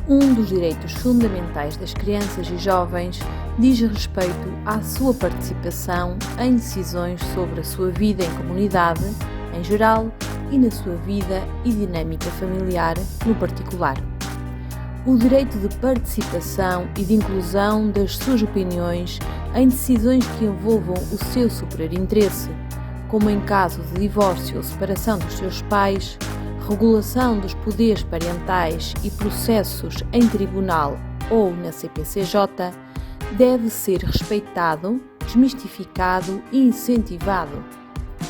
Um dos direitos fundamentais das crianças e jovens diz respeito à sua participação em decisões sobre a sua vida em comunidade, em geral, e na sua vida e dinâmica familiar, no particular. O direito de participação e de inclusão das suas opiniões em decisões que envolvam o seu superior interesse, como em caso de divórcio ou separação dos seus pais, regulação dos poderes parentais e processos em tribunal ou na CPCJ, deve ser respeitado, desmistificado e incentivado,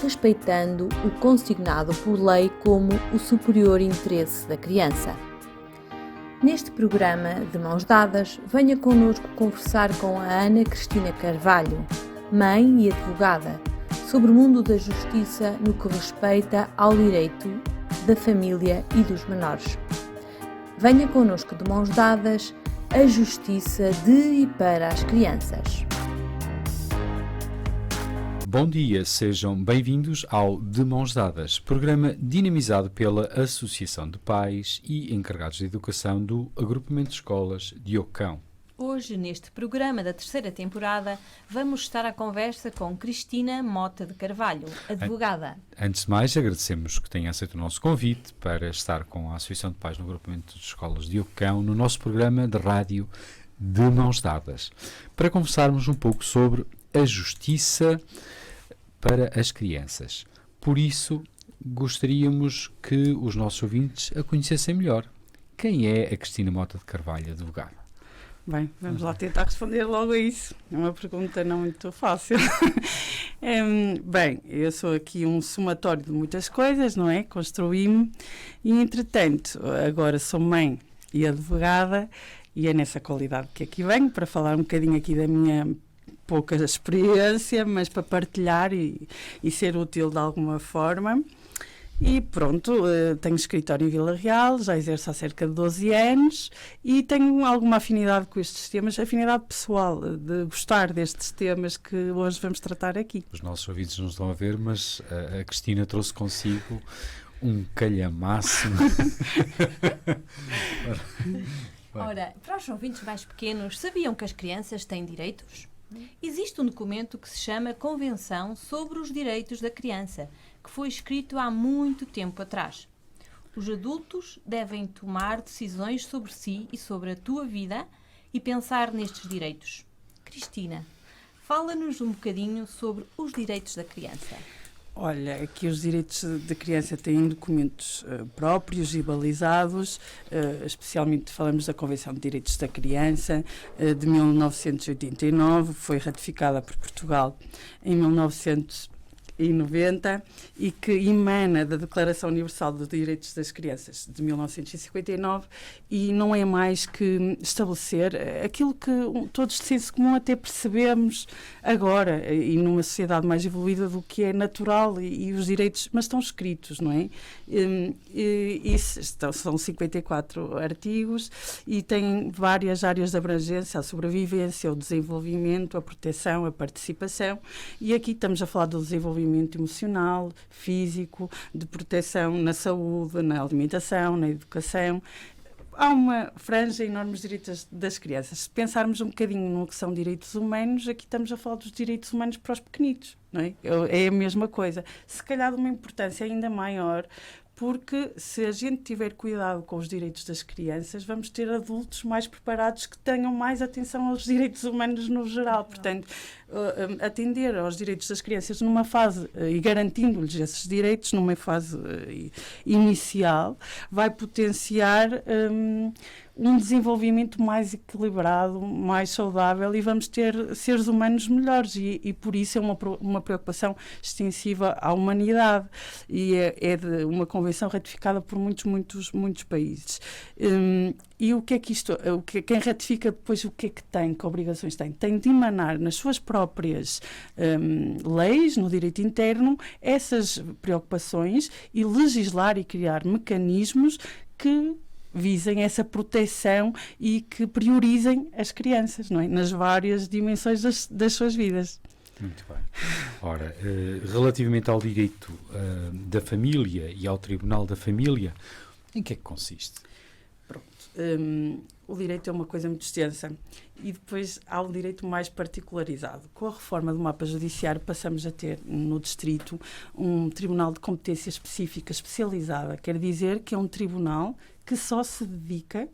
respeitando o consignado por lei como o superior interesse da criança. Neste programa de Mãos Dadas, venha connosco conversar com a Ana Cristina Carvalho, mãe e advogada, sobre o mundo da justiça no que respeita ao direito da família e dos menores. Venha connosco de Mãos Dadas, a justiça de e para as crianças. Bom dia, sejam bem-vindos ao De Mãos Dadas, programa dinamizado pela Associação de Pais e Encarregados de Educação do Agrupamento de Escolas de Ocão. Hoje, neste programa da terceira temporada, vamos estar à conversa com Cristina Mota de Carvalho, advogada. Antes de mais, agradecemos que tenha aceito o nosso convite para estar com a Associação de Pais no Agrupamento de Escolas de Ocão no nosso programa de rádio De Mãos Dadas, para conversarmos um pouco sobre a justiça para as crianças. Por isso, gostaríamos que os nossos ouvintes a conhecessem melhor. Quem é a Cristina Mota de Carvalho, advogada? Bem, vamos lá tentar responder logo a isso. É uma pergunta não muito fácil. Bem, eu sou aqui um somatório de muitas coisas, não é? Construí-me e, entretanto, agora sou mãe e advogada e é nessa qualidade que aqui venho para falar um bocadinho aqui da minha pouca experiência, mas para partilhar e ser útil de alguma forma. E pronto, tenho escritório em Vila Real, já exerço há cerca de 12 anos e tenho alguma afinidade com estes temas, afinidade pessoal, de gostar destes temas que hoje vamos tratar aqui. Os nossos ouvintes não estão a ver, mas a Cristina trouxe consigo um calhamaço. Ora, para os ouvintes mais pequenos, sabiam que as crianças têm direitos? Existe um documento que se chama Convenção sobre os Direitos da Criança, que foi escrito há muito tempo atrás. Os adultos devem tomar decisões sobre si e sobre a tua vida e pensar nestes direitos. Cristina, fala-nos um bocadinho sobre os direitos da criança. Olha, aqui os direitos da criança têm documentos próprios e balizados, especialmente falamos da Convenção de Direitos da Criança de 1989, foi ratificada por Portugal em 1990 e que emana da Declaração Universal dos Direitos das Crianças de 1959 e não é mais que estabelecer aquilo que todos de senso comum até percebemos agora e numa sociedade mais evoluída do que é natural e os direitos, mas estão escritos, não é? São 54 artigos e têm várias áreas de abrangência, a sobrevivência, o desenvolvimento, a proteção, a participação e aqui estamos a falar do desenvolvimento emocional, físico, de proteção na saúde, na alimentação, na educação. Há uma franja enorme de direitos das crianças. Se pensarmos um bocadinho no que são direitos humanos, aqui estamos a falar dos direitos humanos para os pequenitos, não é? É a mesma coisa. Se calhar de uma importância ainda maior, porque se a gente tiver cuidado com os direitos das crianças, vamos ter adultos mais preparados que tenham mais atenção aos direitos humanos no geral. Portanto, atender aos direitos das crianças numa fase e garantindo-lhes esses direitos numa fase inicial vai potenciar um desenvolvimento mais equilibrado, mais saudável e vamos ter seres humanos melhores e por isso é uma preocupação extensiva à humanidade e é de uma convenção ratificada por muitos países. E o que é que quem ratifica depois o que é que tem, que obrigações tem? Tem de emanar nas suas próprias leis, no direito interno, essas preocupações e legislar e criar mecanismos que visem essa proteção e que priorizem as crianças, não é? Nas várias dimensões das suas vidas. Muito bem. Ora, relativamente ao direito da família e ao Tribunal da Família, em que é que consiste? Pronto. O direito é uma coisa muito extensa e depois há o direito mais particularizado. Com a reforma do mapa judiciário passamos a ter no distrito um tribunal de competência específica, especializada. Quer dizer que é um tribunal que só se dedica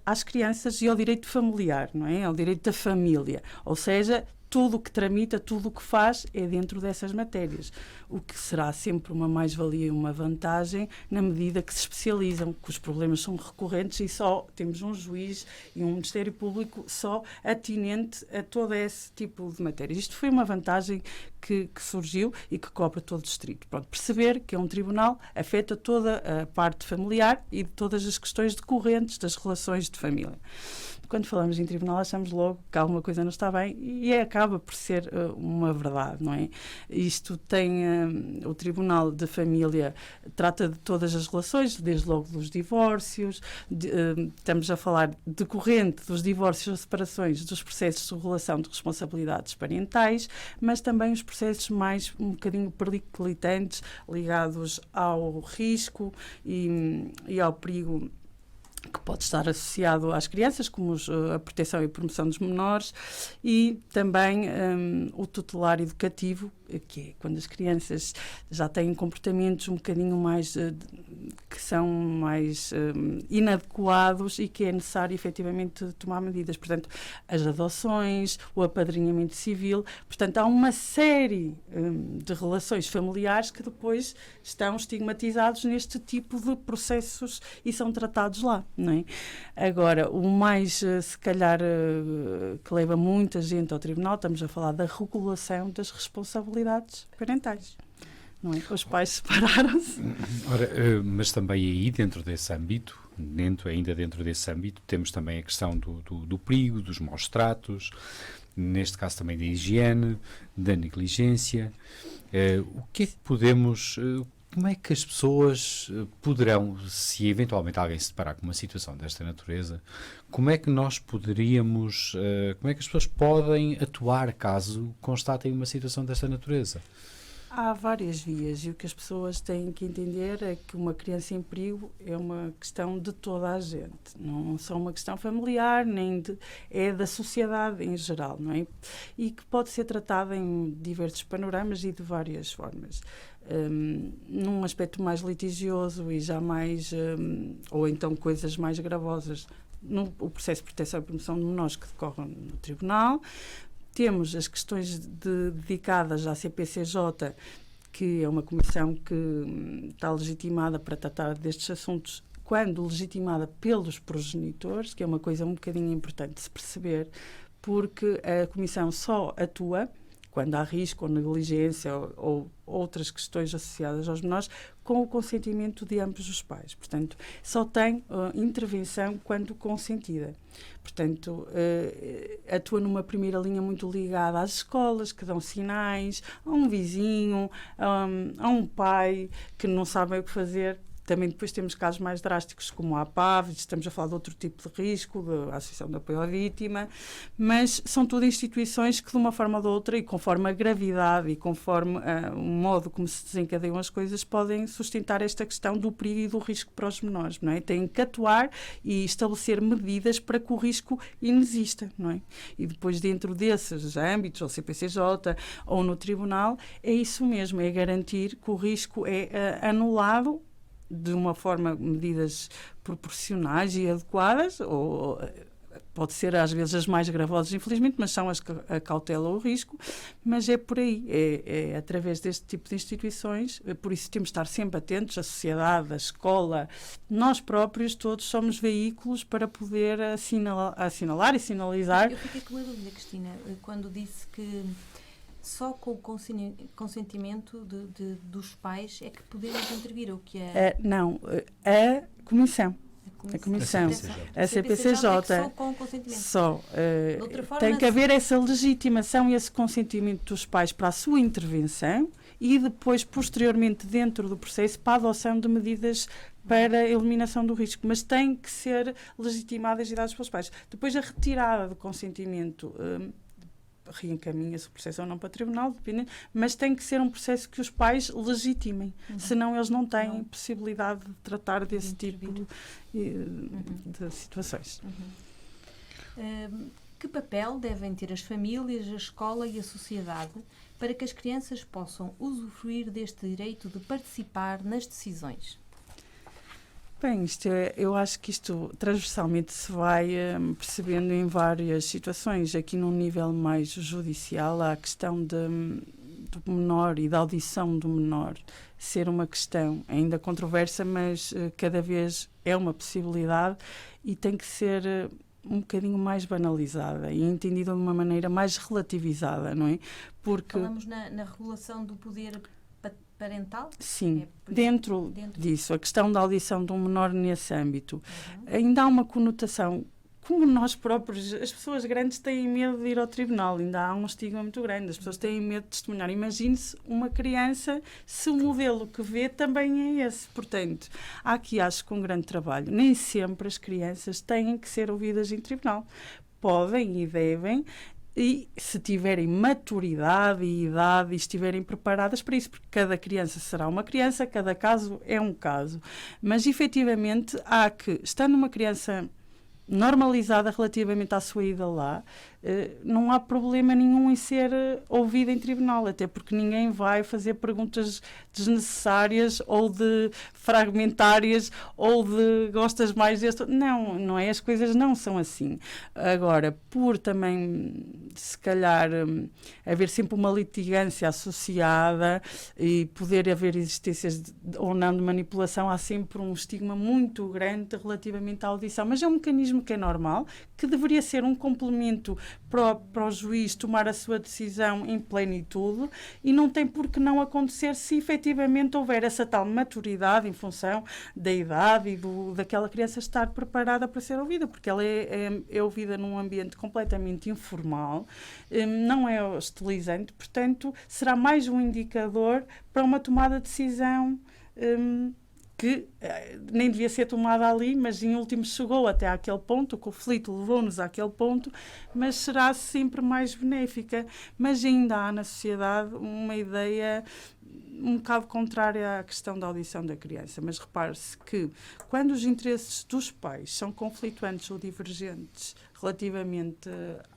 às crianças e ao direito familiar, não é? Ao direito da família. Ou seja, tudo o que tramita, tudo o que faz é dentro dessas matérias. O que será sempre uma mais-valia e uma vantagem na medida que se especializam, que os problemas são recorrentes e só temos um juiz e um Ministério Público só atinente a todo esse tipo de matérias. Isto foi uma vantagem que surgiu e que cobre todo o distrito. Pronto, perceber que é um tribunal afeta toda a parte familiar e de todas as questões decorrentes das relações de família. Quando falamos em tribunal, achamos logo que alguma coisa não está bem e acaba por ser uma verdade, não é? Isto tem... o Tribunal de Família trata de todas as relações, desde logo dos divórcios, estamos a falar decorrente dos divórcios ou separações, dos processos de regulação de responsabilidades parentais, mas também os processos mais um bocadinho periclitantes, ligados ao risco e ao perigo que pode estar associado às crianças, como a proteção e promoção dos menores, e também o tutelar educativo, que é quando as crianças já têm comportamentos um bocadinho mais que são mais inadequados e que é necessário efetivamente tomar medidas. Portanto, as adoções, o apadrinhamento civil, portanto, há uma série de relações familiares que depois estão estigmatizados neste tipo de processos e são tratados lá, não é? Agora, o mais, se calhar, que leva muita gente ao tribunal, estamos a falar da regulação das responsabilidades parentais. Não é? Os pais separaram-se. Ora, mas também aí, dentro desse âmbito, temos também a questão do perigo, dos maus tratos, neste caso também da higiene, da negligência. O que é que podemos... Como é que as pessoas poderão, se eventualmente alguém se deparar com uma situação desta natureza, como é que nós poderíamos, como é que as pessoas podem atuar caso constatem uma situação desta natureza? Há várias vias e o que as pessoas têm que entender é que uma criança em perigo é uma questão de toda a gente, não só uma questão familiar, é da sociedade em geral, não é? E que pode ser tratada em diversos panoramas e de várias formas. Num aspecto mais litigioso e já mais, ou então coisas mais gravosas, o processo de proteção e promoção de menores que decorre no tribunal. Temos as questões dedicadas à CPCJ, que é uma comissão que está legitimada para tratar destes assuntos, quando legitimada pelos progenitores, que é uma coisa um bocadinho importante de se perceber, porque a comissão só atua quando há risco ou negligência ou outras questões associadas aos menores, com o consentimento de ambos os pais. Portanto, só tem intervenção quando consentida. Portanto, atua numa primeira linha muito ligada às escolas, que dão sinais, a um vizinho, a um pai que não sabe o que fazer. Também depois temos casos mais drásticos como a APAV, estamos a falar de outro tipo de risco, da Associação de Apoio à Vítima, mas são tudo instituições que de uma forma ou de outra e conforme a gravidade e conforme o modo como se desencadeiam as coisas podem sustentar esta questão do perigo e do risco para os menores, não é? Têm que atuar e estabelecer medidas para que o risco inexista, não é? E depois dentro desses âmbitos, ou CPCJ ou no tribunal, é isso mesmo, é garantir que o risco é anulado de uma forma, medidas proporcionais e adequadas, ou pode ser às vezes as mais gravosas, infelizmente, mas são as que acautelam o risco, mas é por aí, é através deste tipo de instituições, por isso temos de estar sempre atentos, a sociedade, a escola, nós próprios, todos somos veículos para poder assinalar e sinalizar. Eu fiquei com uma dúvida, Cristina, quando disse que só com o consentimento dos pais é que podemos intervir, o que é... Não, a comissão. A CPCJ é que só com o consentimento. Tem que haver essa legitimação e esse consentimento dos pais para a sua intervenção e depois, posteriormente, dentro do processo, para a adoção de medidas para a eliminação do risco, mas tem que ser legitimadas e dadas pelos pais. Depois, a retirada do consentimento reencaminha-se o processo ou não para o tribunal, dependendo, mas tem que ser um processo que os pais legitimem, senão eles não têm possibilidade de tratar desse tipo de situações. Que papel devem ter as famílias, a escola e a sociedade para que as crianças possam usufruir deste direito de participar nas decisões? Bem, eu acho que isto transversalmente se vai percebendo em várias situações. Aqui num nível mais judicial, há a questão do menor e da audição do menor ser uma questão ainda controversa, mas cada vez é uma possibilidade e tem que ser um bocadinho mais banalizada e entendida de uma maneira mais relativizada, não é? Porque falamos na regulação do poder parental? Sim, dentro disso, a questão da audição de um menor nesse âmbito. Ainda há uma conotação, como nós próprios, as pessoas grandes têm medo de ir ao tribunal, ainda há um estigma muito grande, as pessoas têm medo de testemunhar. Imagine-se uma criança, se o modelo que vê também é esse. Portanto, há aqui, acho que um grande trabalho. Nem sempre as crianças têm que ser ouvidas em tribunal. Podem e devem, e se tiverem maturidade e idade e estiverem preparadas para isso, porque cada criança será uma criança, cada caso é um caso. Mas, efetivamente, há que, estando uma criança normalizada relativamente à sua ida lá, não há problema nenhum em ser ouvida em tribunal, até porque ninguém vai fazer perguntas desnecessárias ou de fragmentárias ou de gostas mais deste. Não é, as coisas não são assim. Agora, por também, se calhar, haver sempre uma litigância associada e poder haver existências ou não de manipulação, há sempre um estigma muito grande relativamente à audição, mas é um mecanismo que é normal, que deveria ser um complemento para o juiz tomar a sua decisão em plenitude e não tem por que não acontecer se efetivamente houver essa tal maturidade em função da idade e daquela criança estar preparada para ser ouvida, porque ela é ouvida num ambiente completamente informal, não é hostilizante, portanto será mais um indicador para uma tomada de decisão que nem devia ser tomada ali, mas em último chegou até àquele ponto, o conflito levou-nos àquele ponto, mas será sempre mais benéfica. Mas ainda há na sociedade uma ideia um bocado contrária à questão da audição da criança. Mas repare-se que quando os interesses dos pais são conflituantes ou divergentes relativamente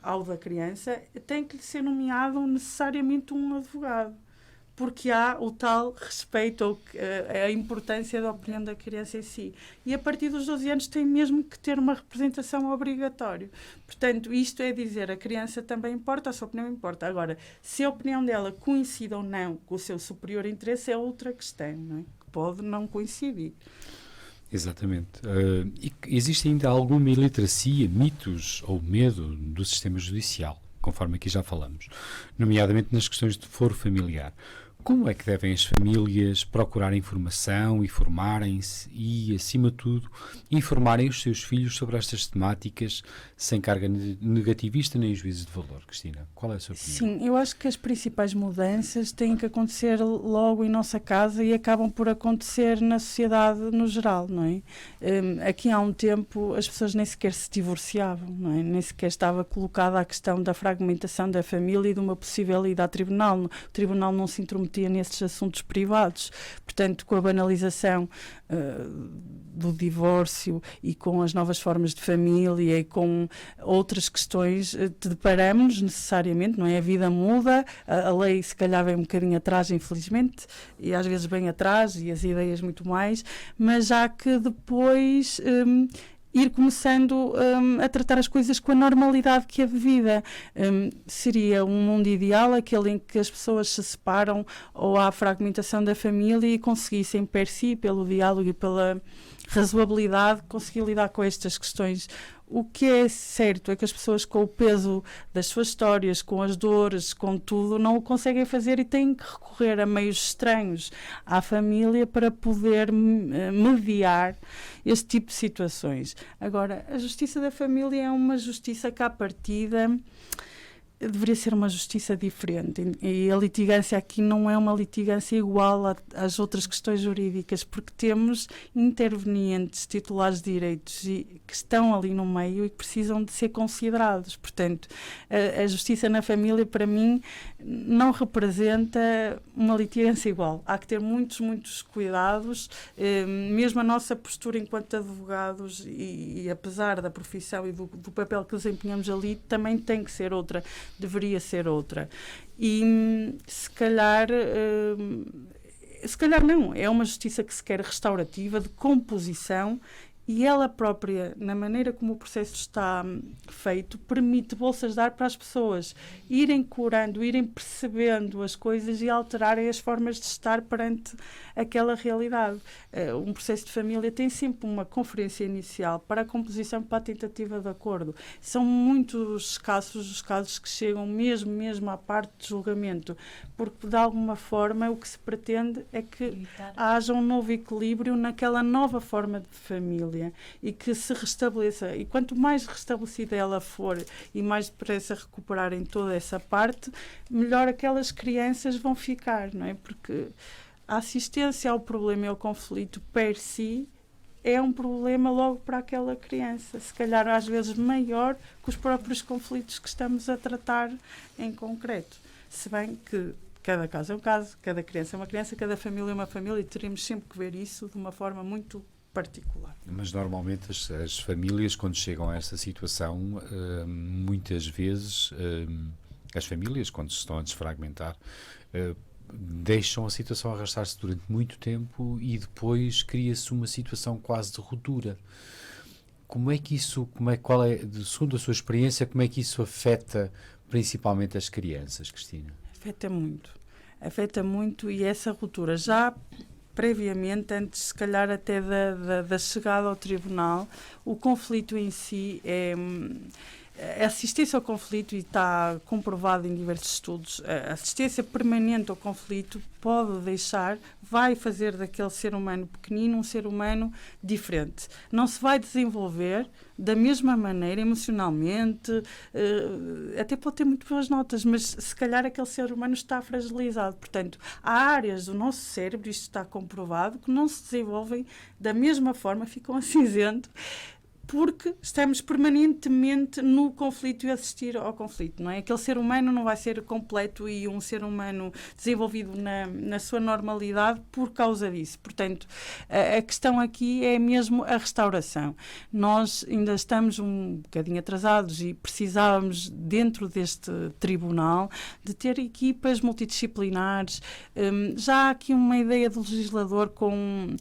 ao da criança, tem que lhe ser nomeado necessariamente um advogado, porque há o tal respeito ou a importância da opinião da criança em si. E a partir dos 12 anos tem mesmo que ter uma representação obrigatória. Portanto, isto é dizer, a criança também importa, a sua opinião importa. Agora, se a opinião dela coincide ou não com o seu superior interesse é outra questão, não é? Que pode não coincidir. Exatamente. E existe ainda alguma iliteracia, mitos ou medo do sistema judicial, conforme aqui já falamos, nomeadamente nas questões de foro familiar. Como é que devem as famílias procurar informação e formarem-se e, acima de tudo, informarem os seus filhos sobre estas temáticas sem carga negativista nem juízo de valor? Cristina, qual é a sua opinião? Sim, eu acho que as principais mudanças têm que acontecer logo em nossa casa e acabam por acontecer na sociedade no geral, não é? Aqui há um tempo as pessoas nem sequer se divorciavam, não é? Nem sequer estava colocada a questão da fragmentação da família e de uma possível ida ao tribunal. O tribunal não se intrometia nesses assuntos privados. Portanto, com a banalização do divórcio e com as novas formas de família e com outras questões, deparamos necessariamente, não é? A vida muda, a lei se calhar vem um bocadinho atrás, infelizmente, e às vezes bem atrás, e as ideias muito mais, mas há que depois ir começando a tratar as coisas com a normalidade que é devida. Seria um mundo ideal aquele em que as pessoas se separam ou há fragmentação da família e conseguissem per si, pelo diálogo e pela razoabilidade, conseguir lidar com estas questões. O que é certo é que as pessoas, com o peso das suas histórias, com as dores, com tudo, não o conseguem fazer e têm que recorrer a meios estranhos à família para poder mediar este tipo de situações. Agora, a justiça da família é uma justiça que, à partida, deveria ser uma justiça diferente, e a litigância aqui não é uma litigância igual às outras questões jurídicas, porque temos intervenientes, titulares de direitos que estão ali no meio e que precisam de ser considerados. Portanto, a justiça na família, para mim, não representa uma litigância igual. Há que ter muitos cuidados, mesmo a nossa postura enquanto advogados, e apesar da profissão e do papel que desempenhamos ali, também tem que ser outra, deveria ser outra. E se calhar não, é uma justiça que se quer restaurativa, de composição, e ela própria, na maneira como o processo está feito, permite bolsas de ar para as pessoas irem curando, irem percebendo as coisas e alterarem as formas de estar perante aquela realidade. Um processo de família tem sempre uma conferência inicial para a composição, para a tentativa de acordo. São muitos escassos os casos que chegam mesmo à parte de julgamento, porque de alguma forma o que se pretende é que haja um novo equilíbrio naquela nova forma de família, e que se restabeleça, e quanto mais restabelecida ela for e mais depressa recuperarem toda essa parte, melhor aquelas crianças vão ficar, não é? Porque a assistência ao problema e ao conflito per si é um problema logo para aquela criança, se calhar às vezes maior que os próprios conflitos que estamos a tratar em concreto, se bem que cada caso é um caso, cada criança é uma criança, cada família é uma família, e teremos sempre que ver isso de uma forma muito particular. Mas normalmente as famílias, quando chegam a esta situação, muitas vezes as famílias, quando se estão a desfragmentar, deixam a situação arrastar-se durante muito tempo e depois cria-se uma situação quase de ruptura. Segundo a sua experiência, como é que isso afeta principalmente as crianças, Cristina? Afeta muito, e essa ruptura já previamente, antes se calhar até da chegada ao tribunal, o conflito em si a assistência ao conflito, e está comprovado em diversos estudos, a assistência permanente ao conflito vai fazer daquele ser humano pequenino um ser humano diferente. Não se vai desenvolver da mesma maneira emocionalmente, até pode ter muito boas notas, mas se calhar aquele ser humano está fragilizado. Portanto, há áreas do nosso cérebro, isto está comprovado, que não se desenvolvem da mesma forma, ficam a cinzento, porque estamos permanentemente no conflito e assistir ao conflito, não é? Aquele ser humano não vai ser completo e um ser humano desenvolvido na sua normalidade por causa disso. Portanto, a questão aqui é mesmo a restauração. Nós ainda estamos um bocadinho atrasados e precisávamos, dentro deste tribunal, de ter equipas multidisciplinares. Já há aqui uma ideia do legislador com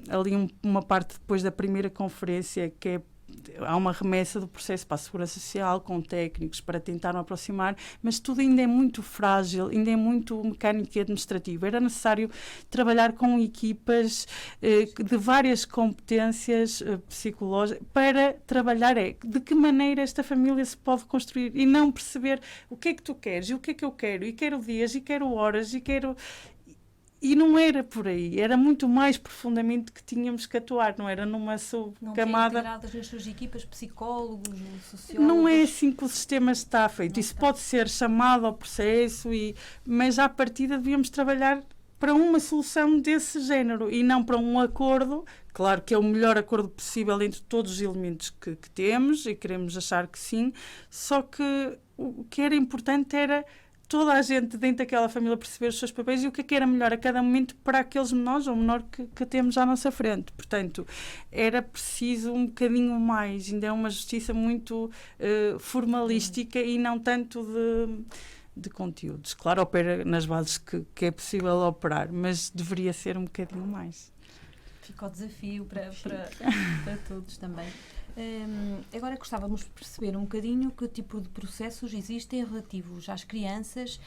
ali uma parte depois da primeira conferência, que há uma remessa do processo para a Segurança Social com técnicos para tentar aproximar, mas tudo ainda é muito frágil, ainda é muito mecânico e administrativo. Era necessário trabalhar com equipas de várias competências psicológicas para trabalhar de que maneira esta família se pode construir, e não perceber o que é que tu queres e o que é que eu quero, e quero dias e quero horas e quero... E não era por aí, era muito mais profundamente que tínhamos que atuar, não era numa subcamada. Não integradas nas suas equipas, psicólogos, sociólogos? Não é assim que o sistema está feito. Isso pode ser chamado ao processo, mas à partida devíamos trabalhar para uma solução desse género e não para um acordo. Claro que é o melhor acordo possível entre todos os elementos que temos, e queremos achar que sim, só que o que era importante era toda a gente dentro daquela família perceber os seus papéis e o que era melhor a cada momento para aqueles menores ou menor que temos à nossa frente. Portanto, era preciso um bocadinho mais, ainda é uma justiça muito formalística e não tanto de conteúdos. Claro, opera nas bases que é possível operar, mas deveria ser um bocadinho mais. Fica o desafio para todos também. Agora gostávamos de perceber um bocadinho que tipo de processos existem relativos às crianças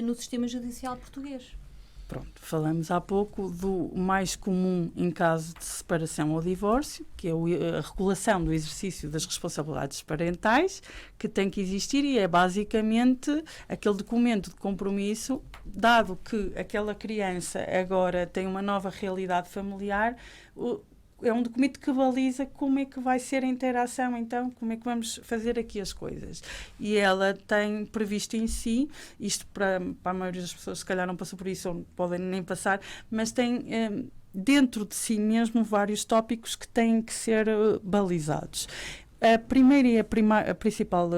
no sistema judicial português. Pronto, falamos há pouco do mais comum em caso de separação ou divórcio, que é a regulação do exercício das responsabilidades parentais, que tem que existir, e é basicamente aquele documento de compromisso, dado que aquela criança agora tem uma nova realidade familiar, um documento que baliza como é que vai ser a interação, então, como é que vamos fazer aqui as coisas. E ela tem previsto em si, isto para a maioria das pessoas se calhar não passou por isso, ou podem nem passar, mas tem dentro de si mesmo vários tópicos que têm que ser balizados. A primeira e a principal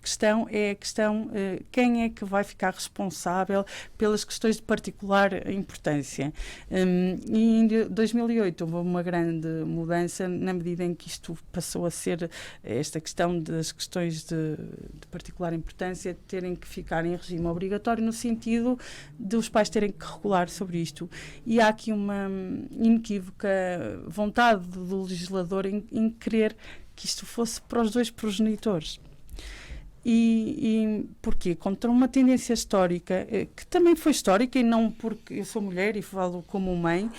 questão é a questão quem é que vai ficar responsável pelas questões de particular importância. E em 2008 houve uma grande mudança na medida em que isto passou a ser esta questão das questões de particular importância terem que ficar em regime obrigatório no sentido de os pais terem que regular sobre isto. E há aqui uma inequívoca vontade do legislador em querer que isto fosse para os dois progenitores. E porquê? Contra uma tendência histórica, que também foi histórica, e não porque eu sou mulher e falo como mãe,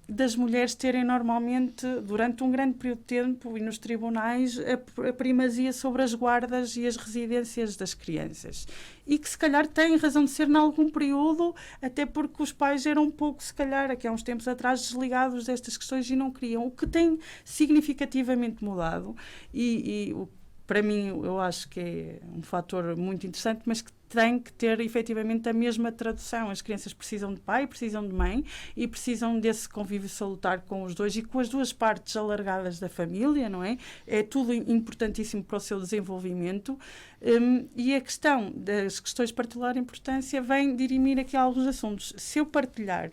das mulheres terem normalmente, durante um grande período de tempo e nos tribunais, a primazia sobre as guardas e as residências das crianças. E que se calhar têm razão de ser em algum período, até porque os pais eram um pouco, se calhar, aqui há uns tempos atrás, desligados destas questões e não queriam. O que tem significativamente mudado e para mim, eu acho que é um fator muito interessante, mas que tem que ter efetivamente a mesma tradução. As crianças precisam de pai, precisam de mãe e precisam desse convívio salutar com os dois e com as duas partes alargadas da família, não é? É tudo importantíssimo para o seu desenvolvimento. E a questão das questões de particular importância vem dirimir aqui alguns assuntos. Se eu partilhar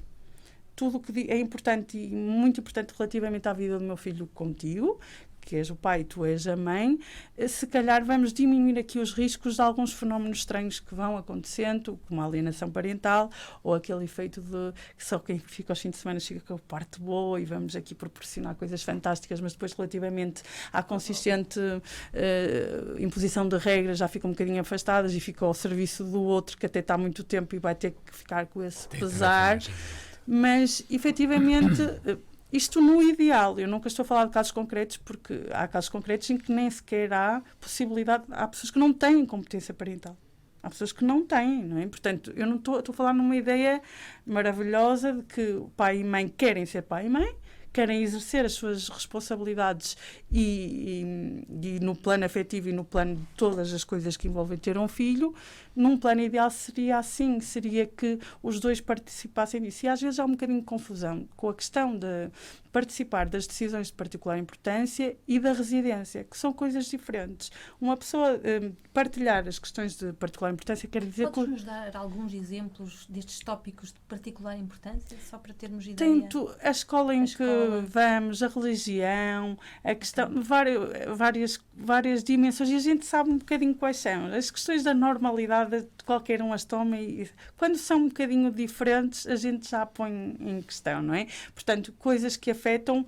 tudo o que é importante e muito importante relativamente à vida do meu filho contigo, que és o pai e tu és a mãe, se calhar vamos diminuir aqui os riscos de alguns fenómenos estranhos que vão acontecendo, como a alienação parental, ou aquele efeito de que só quem fica aos fins de semana chega com a parte boa e vamos aqui proporcionar coisas fantásticas, mas depois relativamente à consistente imposição de regras já ficam um bocadinho afastadas e ficam ao serviço do outro que até está há muito tempo e vai ter que ficar com esse pesar. Mas, efetivamente, isto no ideal, eu nunca estou a falar de casos concretos, porque há casos concretos em que nem sequer há possibilidade, há pessoas que não têm competência parental. Há pessoas que não têm, não é? Portanto, eu não estou a falar numa ideia maravilhosa de que o pai e mãe querem ser pai e mãe, querem exercer as suas responsabilidades e no plano afetivo e no plano de todas as coisas que envolvem ter um filho. Num plano ideal seria assim, seria que os dois participassem disso. E às vezes há um bocadinho de confusão com a questão de participar das decisões de particular importância e da residência, que são coisas diferentes. Uma pessoa partilhar as questões de particular importância quer dizer... Podes-nos dar alguns exemplos destes tópicos de particular importância, só para termos ideia? Tento, a escola em que vamos, a religião, a questão, várias dimensões, e a gente sabe um bocadinho quais são. As questões da normalidade de qualquer um as toma e quando são um bocadinho diferentes, a gente já põe em questão, não é? Portanto, coisas que afetam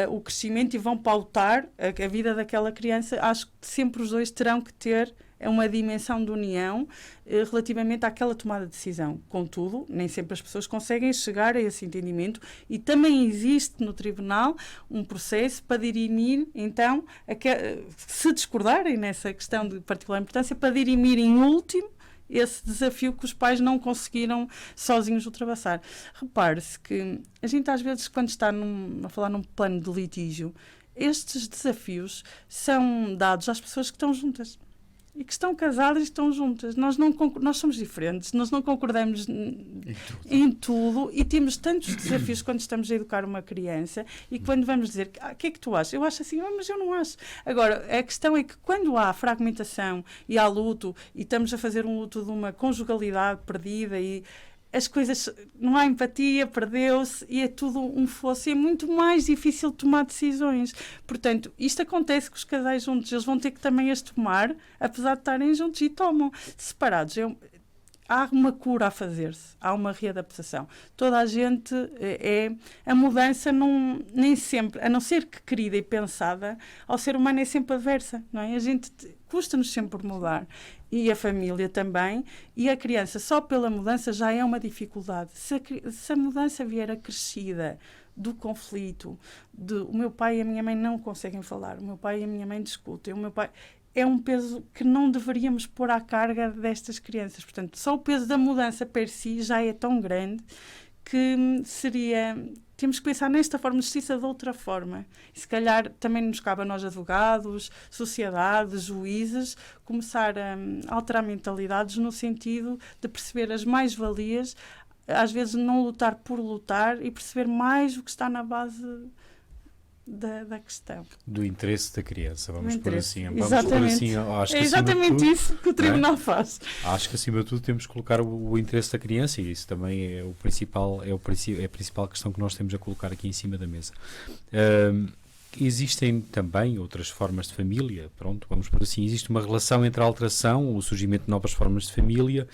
o crescimento e vão pautar a vida daquela criança, acho que sempre os dois terão que ter uma dimensão de união relativamente àquela tomada de decisão. Contudo, nem sempre as pessoas conseguem chegar a esse entendimento e também existe no tribunal um processo para dirimir, então, se discordarem nessa questão de particular importância, para dirimir em último esse desafio que os pais não conseguiram sozinhos ultrapassar. Repare-se que a gente às vezes, quando está a falar num plano de litígio, estes desafios são dados às pessoas que estão juntas. E que estão casadas e estão juntas. Nós somos diferentes, nós não concordamos em tudo e temos tantos desafios quando estamos a educar uma criança e quando vamos dizer, o que é que tu achas? Eu acho assim, mas eu não acho. Agora, a questão é que quando há fragmentação e há luto e estamos a fazer um luto de uma conjugalidade perdida e as coisas, não há empatia, perdeu-se e é tudo um fosso e é muito mais difícil tomar decisões. Portanto, isto acontece com os casais juntos, eles vão ter que também as tomar, apesar de estarem juntos, e tomam. Separados, há uma cura a fazer-se, há uma readaptação. Toda a gente, a mudança nem sempre, a não ser que querida e pensada, ao ser humano é sempre adversa, não é? A gente custa-nos sempre mudar. E a família também, e a criança só pela mudança já é uma dificuldade. Se a mudança vier acrescida do conflito, o meu pai e a minha mãe não conseguem falar, o meu pai e a minha mãe discutem, o meu pai... É um peso que não deveríamos pôr à carga destas crianças. Portanto, só o peso da mudança per si já é tão grande que seria... Temos que pensar nesta forma de justiça de outra forma. E se calhar também nos cabe a nós, advogados, sociedade, juízes, começar a alterar mentalidades no sentido de perceber as mais-valias, às vezes não lutar por lutar e perceber mais o que está na base da questão. Do interesse da criança, vamos por assim. Exatamente. Acho que é exatamente tudo, isso que o tribunal faz. Acho que acima de tudo temos que colocar o interesse da criança, e isso também é a principal questão que nós temos a colocar aqui em cima da mesa. Existem também outras formas de família, pronto, vamos por assim. Existe uma relação entre a alteração, o surgimento de novas formas de família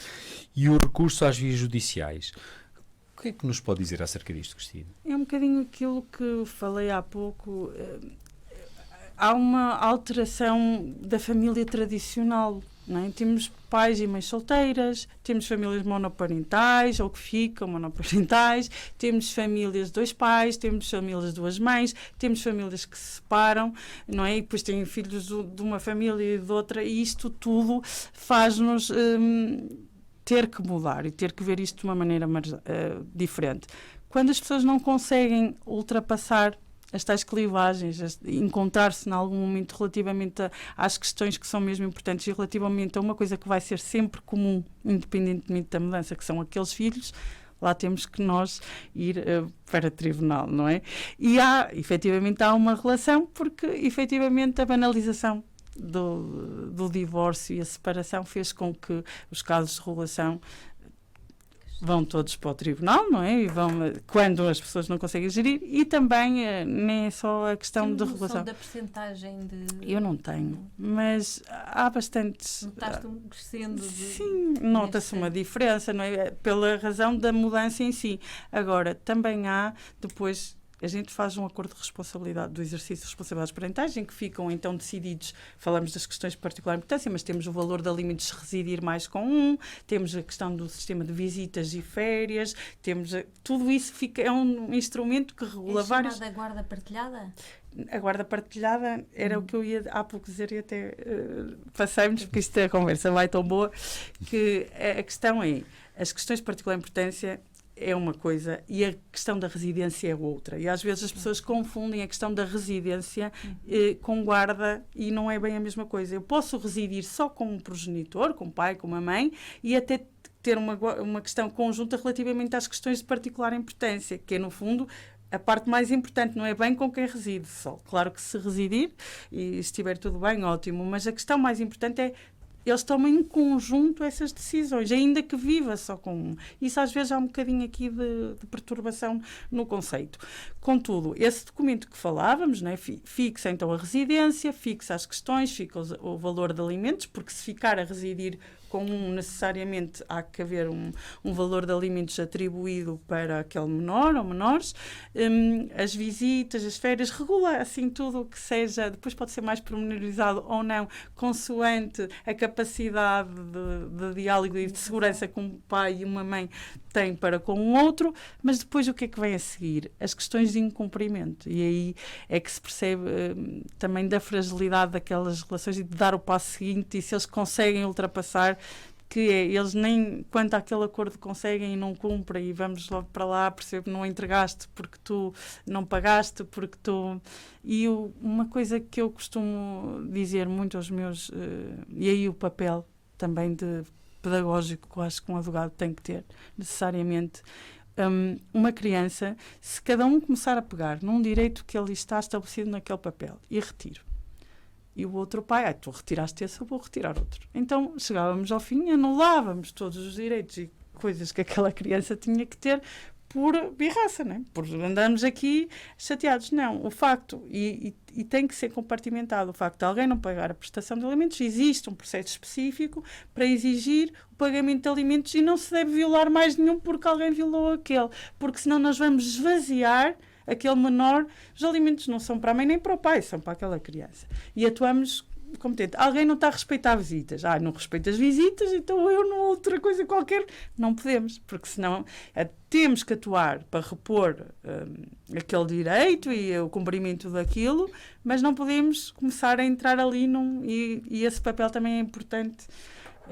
e o recurso às vias judiciais. O que é que nos pode dizer acerca disto, Cristina? É um bocadinho aquilo que falei há pouco. Há uma alteração da família tradicional, não é? Temos pais e mães solteiras, temos famílias monoparentais ou que ficam monoparentais, temos famílias de 2 pais, temos famílias de 2 mães, temos famílias que se separam, não é? E depois têm filhos de uma família e de outra, e isto tudo faz-nos ter que mudar e ter que ver isto de uma maneira diferente. Quando as pessoas não conseguem ultrapassar as tais clivagens, encontrar-se em algum momento relativamente às questões que são mesmo importantes e relativamente a uma coisa que vai ser sempre comum, independentemente da mudança, que são aqueles filhos, lá temos que nós ir para tribunal, não é? E efetivamente há uma relação, porque efetivamente a banalização do divórcio e a separação fez com que os casos de regulação vão todos para o tribunal, não é? E vão quando as pessoas não conseguem gerir, e também nem é só a questão de regulação. Da percentagem de... Eu não tenho, mas há bastantes... Notaste crescendo? Sim, nota-se uma diferença, não é? Pela razão da mudança em si. Agora, também há, depois... A gente faz um acordo de responsabilidade, do exercício de responsabilidades parentais, em que ficam então decididos, falamos das questões de particular importância, mas temos o valor de alimentos se residir mais com temos a questão do sistema de visitas e férias, temos tudo isso é um instrumento que regula vários... É chamada guarda partilhada? A guarda partilhada era o que eu ia há pouco dizer e até passei-nos, porque isto é a conversa vai tão boa, que a questão é, as questões de particular importância é uma coisa e a questão da residência é outra. E às vezes as pessoas confundem a questão da residência com guarda, e não é bem a mesma coisa. Eu posso residir só com um progenitor, com um pai, com uma mãe, e até ter uma questão conjunta relativamente às questões de particular importância, que é, no fundo, a parte mais importante, não é bem com quem reside só. Claro que se residir e estiver tudo bem, ótimo, mas a questão mais importante é eles tomam em conjunto essas decisões, ainda que viva só com um. Isso às vezes há um bocadinho aqui de perturbação no conceito. Contudo, esse documento que falávamos, né, fixa então a residência, fixa as questões, fixa o valor de alimentos, porque se ficar a residir com um, necessariamente há que haver um valor de alimentos atribuído para aquele menor ou menores, as visitas, as férias, regula assim tudo o que seja, depois pode ser mais pormenorizado ou não, consoante a capacidade de diálogo e de segurança que um pai e uma mãe têm para com o outro, mas depois o que é que vem a seguir? As questões de incumprimento, e aí é que se percebe também da fragilidade daquelas relações e de dar o passo seguinte, e se eles conseguem ultrapassar, que eles nem quanto àquele acordo conseguem e não cumprem, e vamos logo para lá, percebo que não entregaste porque tu não pagaste, porque tu... E uma coisa que eu costumo dizer muito aos meus... e aí o papel também de pedagógico que eu acho que um advogado tem que ter, necessariamente, uma criança, se cada um começar a pegar num direito que ele está estabelecido naquele papel e retiro, e o outro pai, tu retiraste esse, eu vou retirar outro. Então, chegávamos ao fim, anulávamos todos os direitos e coisas que aquela criança tinha que ter por birraça, né? Por andarmos aqui chateados. Não, o facto, e tem que ser compartimentado, o facto de alguém não pagar a prestação de alimentos, existe um processo específico para exigir o pagamento de alimentos e não se deve violar mais nenhum porque alguém violou aquele, porque senão nós vamos esvaziar aquele menor. Os alimentos não são para a mãe nem para o pai, são para aquela criança. E atuamos competente. Alguém não está a respeitar visitas. Não respeita as visitas, então eu não outra coisa qualquer. Não podemos, porque senão temos que atuar para repor aquele direito e o cumprimento daquilo, mas não podemos começar a entrar ali e esse papel também é importante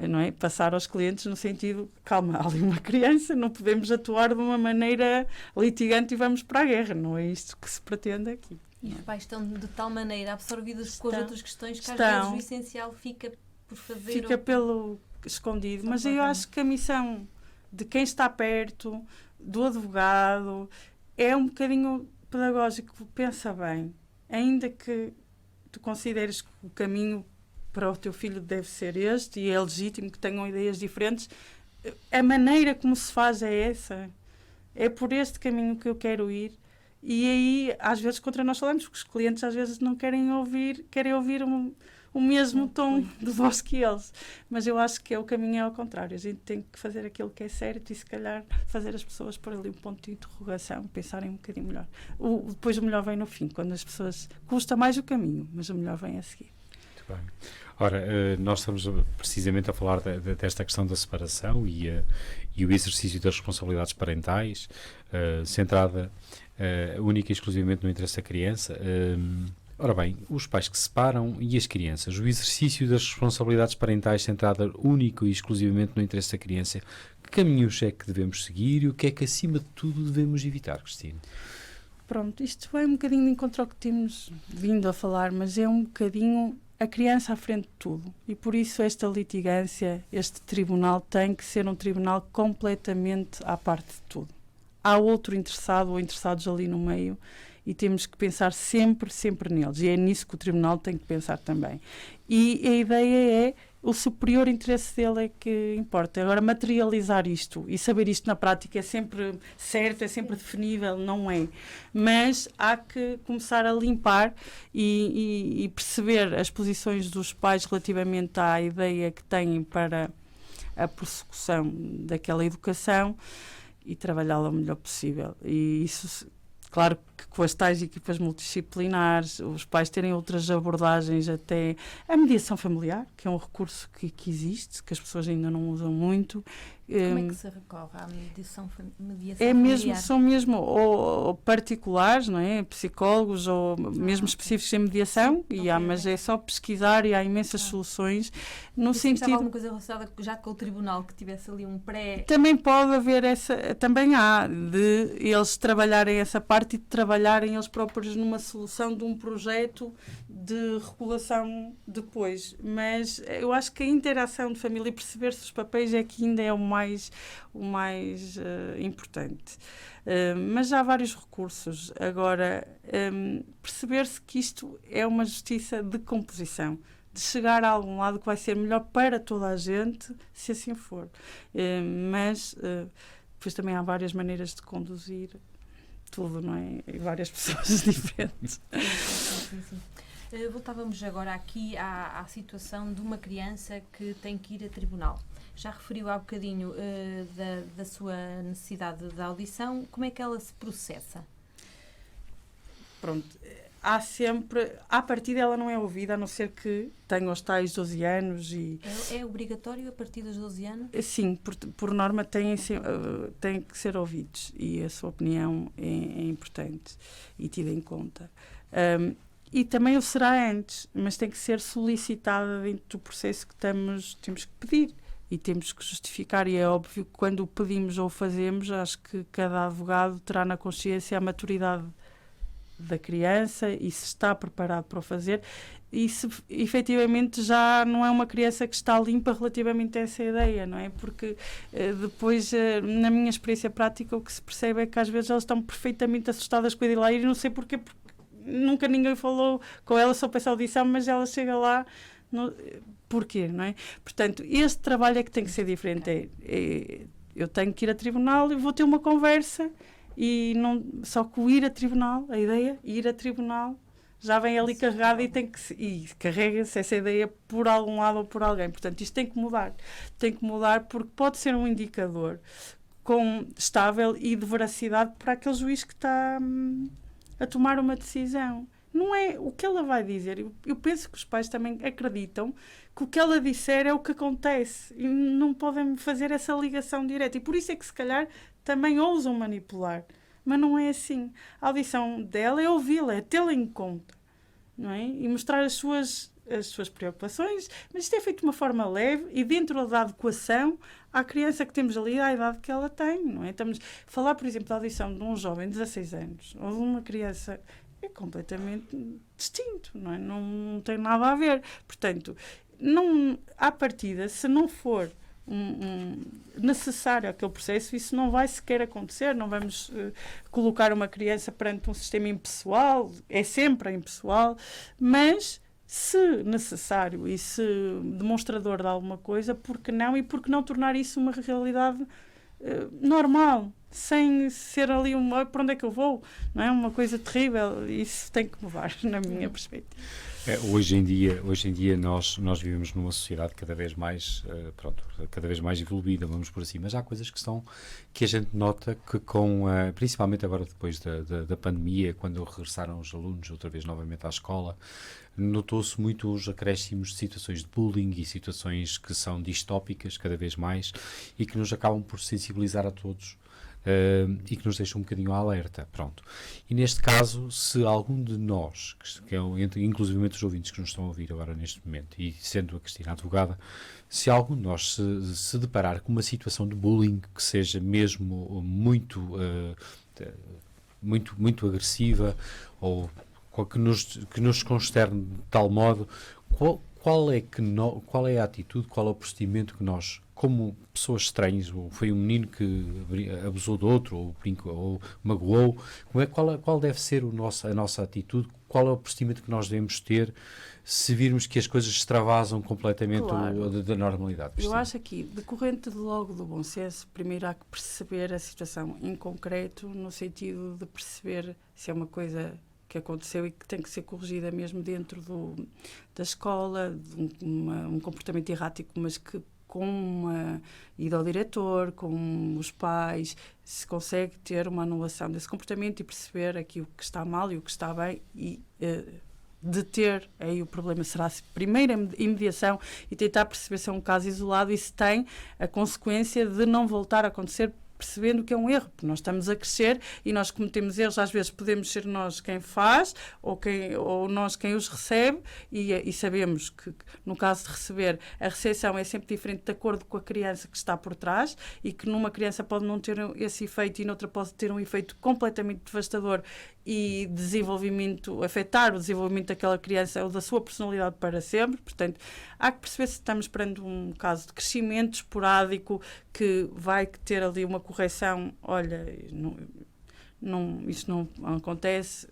não é? Passar aos clientes no sentido, calma, há ali uma criança, não podemos atuar de uma maneira litigante e vamos para a guerra, não é isto que se pretende aqui. E os pais estão de tal maneira absorvidos com as outras questões que às vezes o essencial fica por fazer... Fica pelo escondido, mas eu acho que a missão de quem está perto, do advogado, é um bocadinho pedagógico. Pensa bem, ainda que tu consideres que o caminho para o teu filho deve ser este, e é legítimo que tenham ideias diferentes, a maneira como se faz é essa. É por este caminho que eu quero ir. E aí, às vezes, contra nós falamos, porque os clientes às vezes não querem ouvir o mesmo tom de voz que eles. Mas eu acho que o caminho é ao contrário. A gente tem que fazer aquilo que é certo e, se calhar, fazer as pessoas por ali um ponto de interrogação, pensarem um bocadinho melhor. Depois o melhor vem no fim, quando as pessoas... Custa mais o caminho, mas o melhor vem a seguir. Muito bem. Ora, nós estamos precisamente a falar desta questão da separação e o exercício das responsabilidades parentais, centrada única e exclusivamente no interesse da criança. Ora bem, os pais que se separam e as crianças, o exercício das responsabilidades parentais centrada único e exclusivamente no interesse da criança, que caminhos é que devemos seguir e o que é que, acima de tudo, devemos evitar, Cristina? Pronto, isto vai um bocadinho de encontro ao que temos vindo a falar, mas é um bocadinho a criança à frente de tudo. E por isso esta litigância, este tribunal, tem que ser um tribunal completamente à parte de tudo. Há outro interessado ou interessados ali no meio e temos que pensar sempre neles. E é nisso que o tribunal tem que pensar também. E a ideia é o superior interesse dele é que importa. Agora, materializar isto e saber isto na prática é sempre certo, é sempre definível, não é. Mas há que começar a limpar e perceber as posições dos pais relativamente à ideia que têm para a prossecução daquela educação e trabalhá-la o melhor possível. E isso, claro que com as tais equipas multidisciplinares, os pais terem outras abordagens, até a mediação familiar, que é um recurso que existe, que as pessoas ainda não usam muito. Como é que se recorre à mediação familiar? São mesmo ou particulares, não é? Psicólogos ou mesmo específicos em mediação, mas é só pesquisar e há imensas soluções no sentido... alguma coisa relacionada já com o tribunal, que tivesse ali um pré... Também pode haver também há de eles trabalharem essa parte e de trabalharem eles próprios numa solução de um projeto de regulação depois. Mas eu acho que a interação de família e perceber-se os papéis é que ainda é o mais importante. Mas já há vários recursos. Agora, perceber-se que isto é uma justiça de composição, de chegar a algum lado que vai ser melhor para toda a gente, se assim for. Mas depois também há várias maneiras de conduzir tudo, não é? E várias pessoas diferentes. Sim. Voltávamos agora aqui à situação de uma criança que tem que ir a tribunal. Já referiu há bocadinho da sua necessidade de audição. Como é que ela se processa? Pronto, há sempre... À partida ela não é ouvida, a não ser que tenha os tais 12 anos e... É obrigatório a partir dos 12 anos? Sim, por norma têm que ser ouvidos e a sua opinião é importante e tida em conta. E também o será antes, mas tem que ser solicitada dentro do processo que temos que pedir e temos que justificar. E é óbvio que quando o pedimos ou o fazemos, acho que cada advogado terá na consciência a maturidade da criança e se está preparado para o fazer e se efetivamente já não é uma criança que está limpa relativamente a essa ideia, não é? Porque depois, na minha experiência prática, o que se percebe é que às vezes elas estão perfeitamente assustadas com a ideia lá e não sei porquê, porque nunca ninguém falou com ela sobre essa audição, mas ela chega lá, porquê, não é? Portanto, este trabalho é que tem que ser diferente. Eu tenho que ir a tribunal e vou ter uma conversa e não, só que o ir a tribunal, a ideia, ir a tribunal, já vem ali carregada e carrega-se essa ideia por algum lado ou por alguém. Portanto, isto tem que mudar. Tem que mudar porque pode ser um indicador estável e de veracidade para aquele juiz que está a tomar uma decisão. Não é o que ela vai dizer. Eu penso que os pais também acreditam que o que ela disser é o que acontece e não podem fazer essa ligação direta. E por isso é que, se calhar, também ousam manipular. Mas não é assim. A audição dela é ouvi-la, é tê-la em conta, não é? E mostrar as suas as suas preocupações, mas isto é feito de uma forma leve e dentro da adequação à criança que temos ali, à idade que ela tem, não é? Estamos a falar, por exemplo, da audição de um jovem de 16 anos ou de uma criança é completamente distinto, não é? Não tem nada a ver. Portanto, à partida, se não for necessário aquele processo, isso não vai sequer acontecer, não vamos colocar uma criança perante um sistema impessoal, é sempre impessoal, mas se necessário e se demonstrador de alguma coisa, por que não? E por que não tornar isso uma realidade normal, sem ser ali para onde é que eu vou? Não é uma coisa terrível, isso tem que mudar, na minha perspectiva. Hoje em dia nós vivemos numa sociedade cada vez mais evoluída, vamos por assim, mas há coisas que a gente nota que principalmente agora depois da pandemia, quando regressaram os alunos outra vez novamente à escola, notou-se muito os acréscimos de situações de bullying e situações que são distópicas cada vez mais e que nos acabam por sensibilizar a todos. E que nos deixa um bocadinho alerta, pronto. E neste caso, se algum de nós, inclusive os ouvintes que nos estão a ouvir agora neste momento, e sendo a Cristina advogada, se algum de nós se deparar com uma situação de bullying que seja mesmo muito agressiva ou que nos consterne de tal modo, qual é a atitude, qual é o procedimento que nós, como pessoas estranhas, ou foi um menino que abusou de outro, ou magoou, qual deve ser a nossa atitude, qual é o procedimento que nós devemos ter se virmos que as coisas extravasam completamente da normalidade? Eu acho aqui, decorrente logo do bom senso, primeiro há que perceber a situação em concreto, no sentido de perceber se é uma coisa que aconteceu e que tem que ser corrigida mesmo dentro da escola, de um comportamento errático, mas que com uma ida ao diretor, com os pais, se consegue ter uma anulação desse comportamento e perceber aqui o que está mal e o que está bem e deter aí o problema. Será primeiro a mediação e tentar perceber se é um caso isolado e se tem a consequência de não voltar a acontecer, percebendo que é um erro, porque nós estamos a crescer e nós cometemos erros, às vezes podemos ser nós quem faz ou nós quem os recebe e sabemos que no caso de receber, a recepção é sempre diferente de acordo com a criança que está por trás e que numa criança pode não ter esse efeito e noutra pode ter um efeito completamente devastador e afetar o desenvolvimento daquela criança ou da sua personalidade para sempre. Portanto, há que perceber se estamos perante um caso de crescimento esporádico que vai ter ali uma correção. Olha, isso não acontece.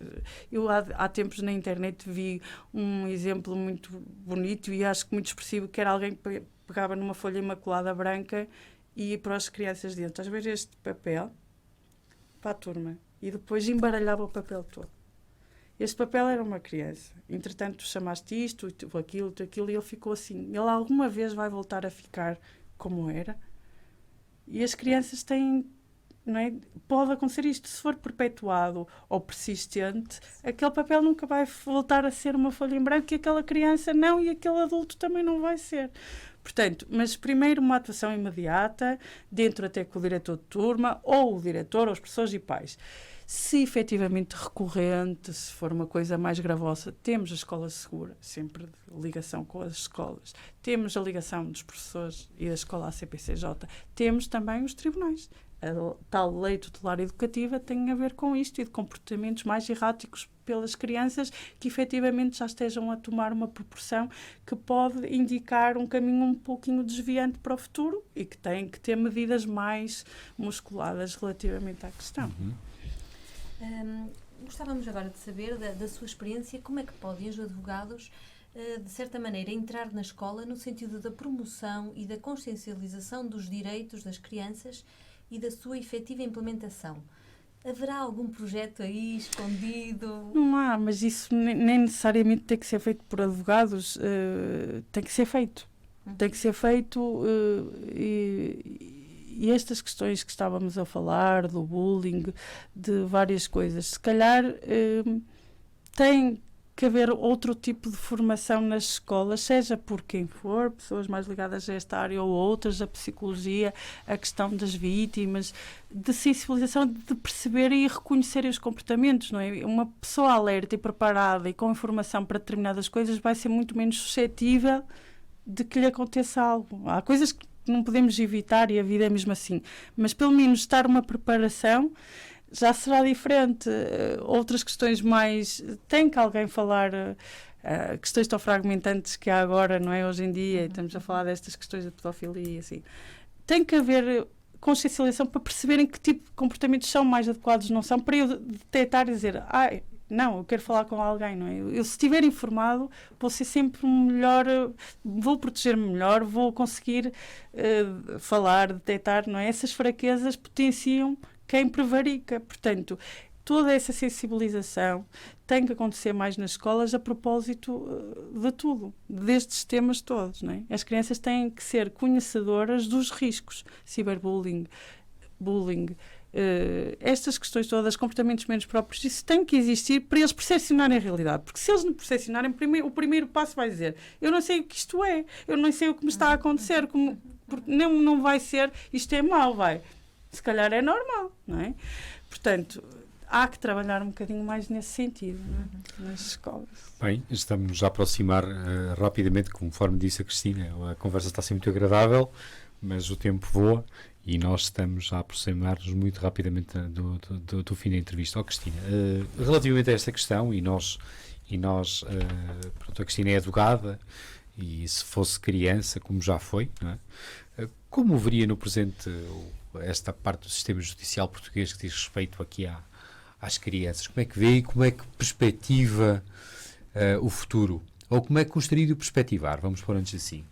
Eu há tempos na internet vi um exemplo muito bonito e acho que muito expressivo, que era alguém que pegava numa folha imaculada branca e ia para as crianças dentro. Às vezes este papel para a turma. E depois embaralhava o papel todo. Este papel era uma criança. Entretanto, chamaste isto, aquilo, e ele ficou assim. Ele alguma vez vai voltar a ficar como era? E as crianças têm... Não é? Pode acontecer isto. Se for perpetuado ou persistente, aquele papel nunca vai voltar a ser uma folha em branco e aquela criança não e aquele adulto também não vai ser. Portanto, mas primeiro uma atuação imediata, dentro até com o diretor de turma, ou o diretor, ou os professores e pais. Se efetivamente recorrente, se for uma coisa mais gravosa, temos a escola segura, sempre de ligação com as escolas. Temos a ligação dos professores e da escola ACPCJ. Temos também os tribunais. A tal lei tutelar educativa tem a ver com isto e de comportamentos mais erráticos pelas crianças que efetivamente já estejam a tomar uma proporção que pode indicar um caminho um pouquinho desviante para o futuro e que têm que ter medidas mais musculadas relativamente à questão. Gostávamos agora de saber da sua experiência, como é que podem os advogados, de certa maneira, entrar na escola no sentido da promoção e da consciencialização dos direitos das crianças e da sua efetiva implementação. Haverá algum projeto aí escondido? Não há, mas isso nem necessariamente tem que ser feito por advogados, tem que ser feito. Tem que ser feito e estas questões que estávamos a falar, do bullying, de várias coisas, se calhar têm que haver outro tipo de formação nas escolas, seja por quem for, pessoas mais ligadas a esta área ou outras, a psicologia, a questão das vítimas, de sensibilização, de perceber e reconhecer os comportamentos, não é? Uma pessoa alerta e preparada e com informação para determinadas coisas vai ser muito menos suscetível de que lhe aconteça algo. Há coisas que não podemos evitar e a vida é mesmo assim, mas pelo menos estar uma preparação já será diferente. Outras questões mais... Tem que alguém falar... questões tão fragmentantes que há agora, não é? Hoje em dia, estamos a falar destas questões da pedofilia, assim. Tem que haver consciencialização para perceberem que tipo de comportamentos são mais adequados, não são, para eu detectar e dizer, não, eu quero falar com alguém, não é? Eu se estiver informado, vou ser sempre melhor, vou proteger-me melhor, vou conseguir falar, detectar, não é? Essas fraquezas potenciam quem prevarica. Portanto, toda essa sensibilização tem que acontecer mais nas escolas a propósito de tudo, destes temas todos, não é? As crianças têm que ser conhecedoras dos riscos, ciberbullying, bullying, estas questões todas, comportamentos menos próprios, isso tem que existir para eles percepcionarem a realidade, porque se eles não percepcionarem, o primeiro passo vai dizer, eu não sei o que isto é, eu não sei o que me está a acontecer, porque não vai ser, isto é mau, vai. Se calhar é normal, não é? Portanto, há que trabalhar um bocadinho mais nesse sentido, não é? Nas escolas. Bem, estamos a aproximar rapidamente, conforme disse a Cristina, a conversa está a ser muito agradável, mas o tempo voa e nós estamos a aproximar-nos muito rapidamente do fim da entrevista. Cristina, relativamente a esta questão, pronto, a Cristina é advogada e se fosse criança, como já foi, não é? Como veria no presente esta parte do sistema judicial português que diz respeito aqui às crianças? Como é que vê e como é que perspectiva o futuro? Ou como é que gostaria de perspectivar? Vamos pôr antes assim.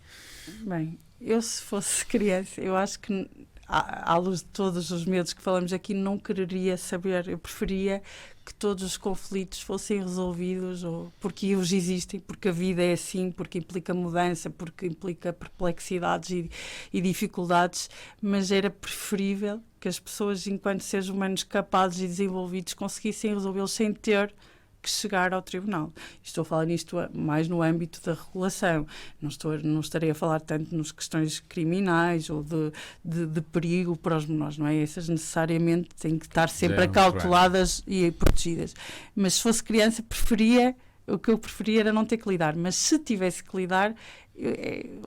Bem, eu se fosse criança, eu acho que à luz de todos os medos que falamos aqui, não quereria saber. Eu preferia que todos os conflitos fossem resolvidos, porque hoje existem, porque a vida é assim, porque implica mudança, porque implica perplexidades e dificuldades, mas era preferível que as pessoas, enquanto seres humanos capazes e desenvolvidos, conseguissem resolvê-los sem ter que chegar ao tribunal. Estou a falar nisto mais no âmbito da regulação. Não estarei a falar tanto nas questões criminais ou de perigo para os menores, não é? Essas necessariamente têm que estar sempre acauteladas e protegidas. Mas se fosse criança, o que eu preferia era não ter que lidar. Mas se tivesse que lidar,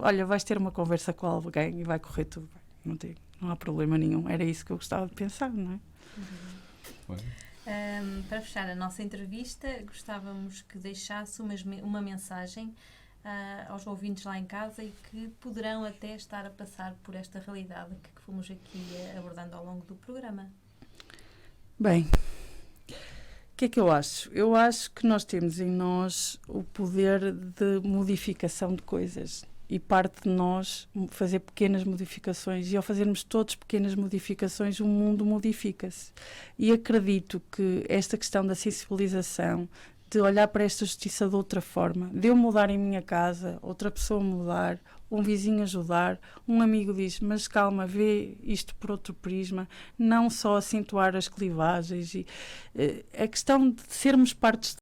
olha, vais ter uma conversa com alguém e vai correr tudo bem. Não há problema nenhum. Era isso que eu gostava de pensar, não é? Para fechar a nossa entrevista, gostávamos que deixasse uma mensagem aos ouvintes lá em casa e que poderão até estar a passar por esta realidade que fomos aqui abordando ao longo do programa. Bem, o que é que eu acho? Eu acho que nós temos em nós o poder de modificação de coisas. E parte de nós fazer pequenas modificações, e ao fazermos todos pequenas modificações, o mundo modifica-se. E acredito que esta questão da sensibilização, de olhar para esta justiça de outra forma, de eu mudar em minha casa, outra pessoa mudar, um vizinho ajudar, um amigo diz, mas calma, vê isto por outro prisma, não só acentuar as clivagens. A questão de sermos partes